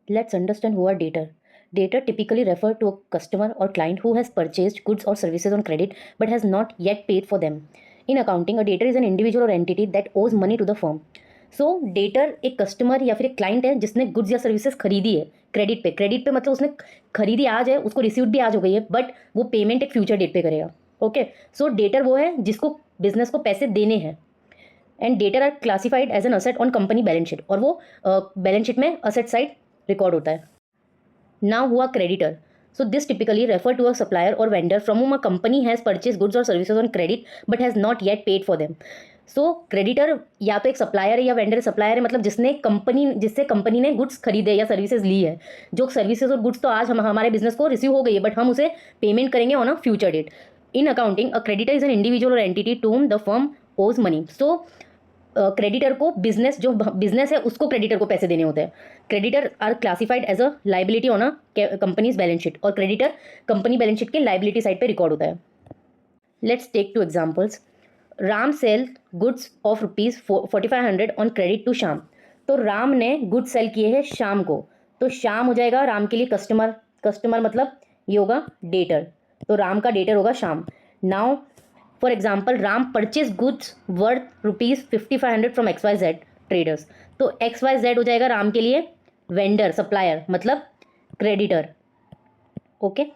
Let's understand who are debtor. Debtor typically refer to a customer or client who has purchased goods or services on credit but has not yet paid for them. In accounting, a debtor is an individual or entity that owes money to the firm. So debtor एक customer या फिर एक client है जिसने goods या services खरीदी है credit पे मतलब उसने खरीदी आज है, उसको रिसीव्ड भी आज हो गई है, बट वो पेमेंट एक फ्यूचर डेट पे करेगा. ओके, सो डेटर वो है जिसको बिजनेस को पैसे देने हैं. And debtor are classified as an asset on company balance sheet, और वो बैलेंस शीट में असेट साइड रिकॉर्ड होता है. नाउ हुआ creditor. So this typically refer to a supplier or vendor from whom a company has purchased goods or services on credit but has not yet paid for them. So creditor या तो एक supplier है या vendor. Supplier है मतलब जिससे company ने goods खरीदे या सर्विसेज ली है. जो सर्विसेज और गुड्स तो आज हमारे बिजनेस को रिसीव हो गई है, बट हम उसे पेमेंट करेंगे on a future date. In accounting, a creditor is an individual और entity to whom the firm owes money. So creditor को बिजनेस है उसको क्रेडिटर को पैसे देने होते हैं. Creditor are classified as a liability on a company's balance sheet, और क्रेडिटर कंपनी बैलेंस शीट के लाइबिलिटी साइड पे रिकॉर्ड होता है. Let's take 2 examples. Ram sell goods of ₹4500 on credit to Shyam. तो राम ने गुड्स सेल किए हैं श्याम को, तो श्याम हो जाएगा राम के लिए कस्टमर मतलब ये होगा डेटर. तो राम का डेटर होगा Shyam. Now for example, Ram purchase goods worth ₹5500 from XYZ traders. तो XYZ हो जाएगा राम के लिए वेंडर, सप्लायर मतलब क्रेडिटर. ओके.